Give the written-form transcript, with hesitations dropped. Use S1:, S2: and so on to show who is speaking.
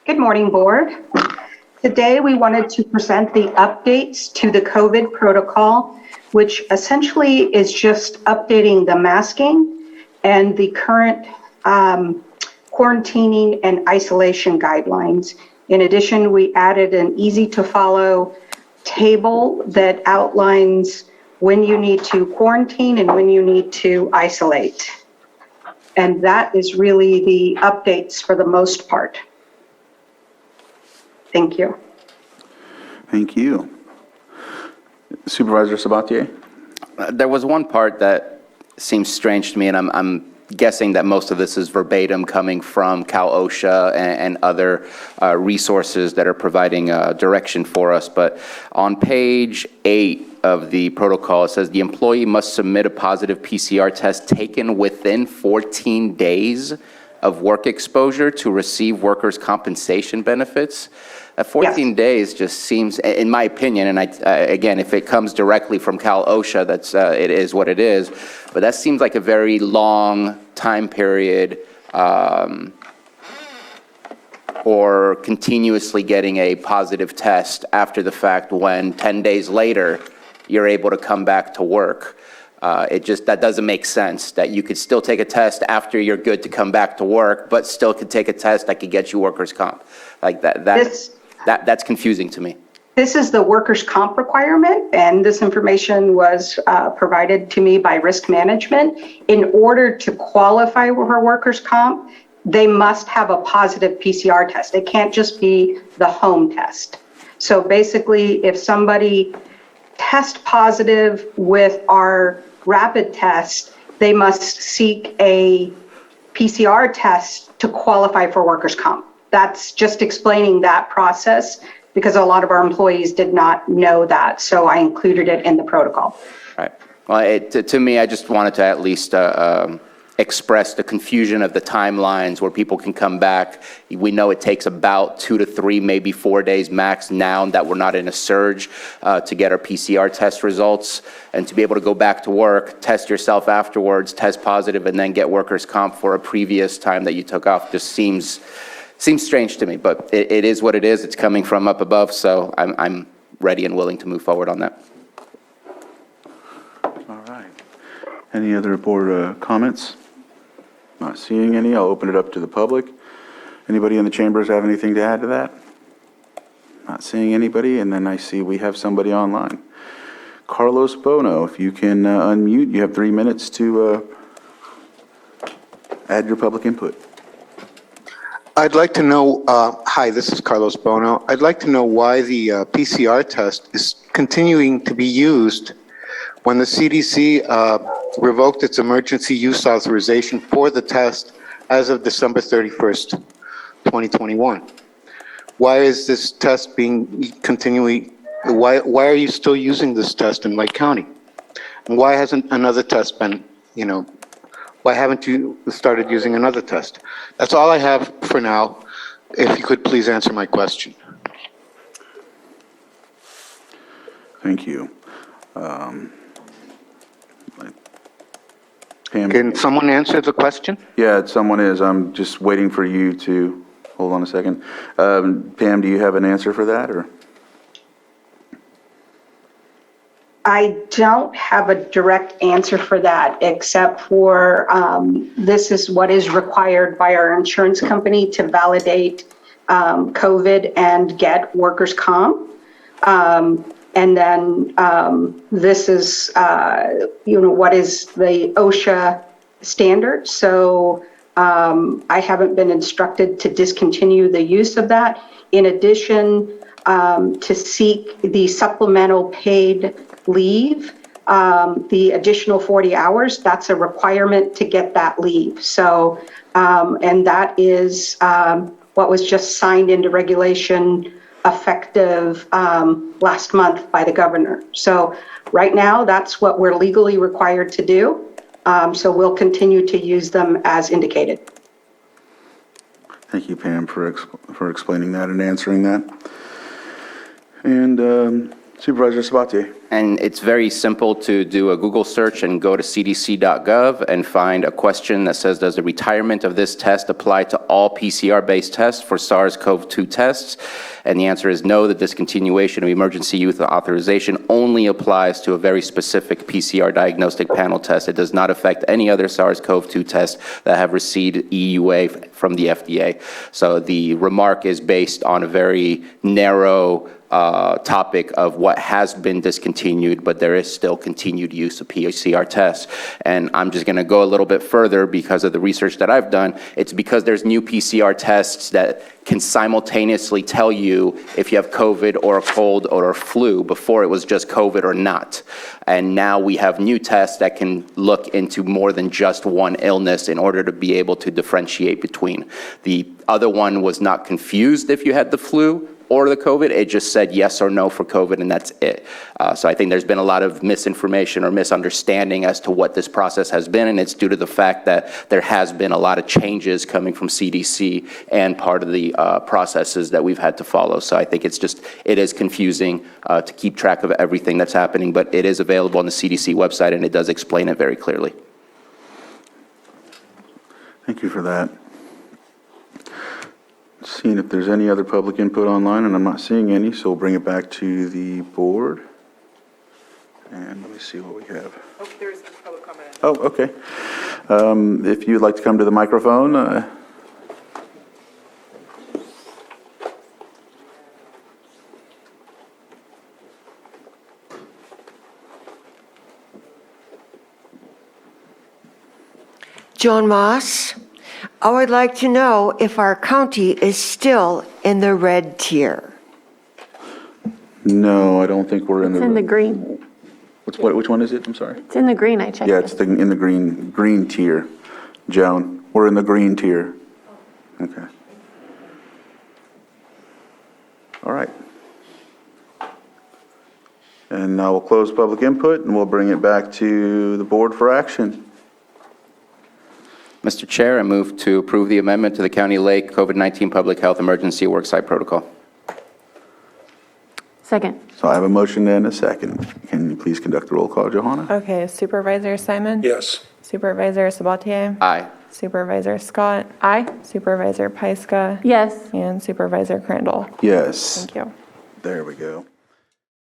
S1: Good morning, Board. Today, we wanted to present the updates to the COVID protocol, which essentially is just updating the masking and the current quarantining and isolation guidelines. In addition, we added an easy-to-follow table that outlines when you need to quarantine and when you need to isolate. And that is really the updates for the most part. Thank you.
S2: Thank you. Supervisor Sabatier?
S3: There was one part that seems strange to me, and I'm guessing that most of this is verbatim coming from Cal OSHA and other resources that are providing direction for us. But on page 8 of the protocol, it says the employee must submit a positive PCR test taken within 14 days of work exposure to receive workers' compensation benefits. 14
S1: Yes.
S3: days just seems, in my opinion, and again, if it comes directly from Cal OSHA, that's it is what it is, but that seems like a very long time period, or continuously getting a positive test after the fact when 10 days later you're able to come back to work. That doesn't make sense, that you could still take a test after you're good to come back to work, but still could take a test that could get you workers' comp. Like that's confusing to me.
S1: This is the workers' comp requirement, and this information was provided to me by risk management. In order to qualify for workers' comp, they must have a positive PCR test. It can't just be the home test. So basically, if somebody tests positive with our rapid test, they must seek a PCR test to qualify for workers' comp. That's just explaining that process, because a lot of our employees did not know that, so I included it in the protocol.
S3: Right. Well, to me, I just wanted to at least express the confusion of the timelines where people can come back. We know it takes about 2 to 3, maybe 4 days max now that we're not in a surge to get our PCR test results. And to be able to go back to work, test yourself afterwards, test positive, and then get workers' comp for a previous time that you took off just seems strange to me, but it is what it is. It's coming from up above, so I'm ready and willing to move forward on that.
S2: All right. Any other board comments? Not seeing any. I'll open it up to the public. Anybody in the chambers have anything to add to that? Not seeing anybody, and then I see we have somebody online. Carlos Bono, if you can unmute, you have 3 minutes to add your public input.
S4: I'd like to know, hi, this is Carlos Bono. I'd like to know why the PCR test is continuing to be used when the CDC revoked its emergency use authorization for the test as of December 31st, 2021. Why is this test being why are you still using this test in Lake County? And why hasn't another test been, why haven't you started using another test? That's all I have for now. If you could please answer my question.
S2: Thank you. Pam,
S4: Can someone answer the question?
S2: yeah, someone is. I'm just waiting for you to, hold on a second. Pam, do you have an answer for that, or?
S1: I don't have a direct answer for that, except for this is what is required by our insurance company to validate COVID and get workers' comp. And then this is, what is the OSHA standard. So I haven't been instructed to discontinue the use of that. In addition, to seek the supplemental paid leave, the additional 40 hours, that's a requirement to get that leave. So, and that is what was just signed into regulation effective last month by the governor. So right now, that's what we're legally required to do. So we'll continue to use them as indicated.
S2: Thank you, Pam, for explaining that and answering that. And Supervisor Sabatier?
S3: And it's very simple to do a Google search and go to cdc.gov and find a question that says, does the retirement of this test apply to all PCR-based tests for SARS-CoV-2 tests? And the answer is no, the discontinuation of emergency use authorization only applies to a very specific PCR diagnostic panel test. It does not affect any other SARS-CoV-2 tests that have received EUA from the FDA. So the remark is based on a very narrow topic of what has been discontinued, but there is still continued use of PCR tests. And I'm just going to go a little bit further because of the research that I've done. It's because there's new PCR tests that can simultaneously tell you if you have COVID or a cold or a flu. Before it was just COVID or not. And now we have new tests that can look into more than just one illness in order to be able to differentiate between. The other one was not confused if you had the flu or the COVID, it just said yes or no for COVID, and that's it. So I think there's been a lot of misinformation or misunderstanding as to what this process has been, and it's due to the fact that there has been a lot of changes coming from CDC and part of the processes that we've had to follow. So I think it is confusing to keep track of everything that's happening, but it is available on the CDC website, and it does explain it very clearly.
S2: Thank you for that. Seeing if there's any other public input online, and I'm not seeing any, so we'll bring it back to the board. And let me see what we have.
S5: Oh, there's a public comment.
S2: Oh, okay. If you'd like to come to the microphone.
S6: Joan Moss, I would like to know if our county is still in the red tier.
S2: No, I don't think we're in the.
S7: It's in the green.
S2: Which one is it? I'm sorry.
S7: It's in the green, I checked.
S2: Yeah, it's in the green tier. Joan, we're in the green tier. Okay. All right. And now we'll close public input and we'll bring it back to the board for action.
S3: Mr. Chair, I move to approve the amendment to the County Lake COVID-19 Public Health Emergency Worksite Protocol.
S7: Second.
S2: So I have a motion and a second. Can you please conduct the roll call, Johanna?
S5: Okay, Supervisor Simon?
S8: Yes.
S5: Supervisor Sabatier?
S3: Aye.
S5: Supervisor Scott?
S7: Aye.
S5: Supervisor Pyska?
S7: Yes.
S5: And Supervisor Crandall?
S2: Yes.
S5: Thank you.
S2: There we go.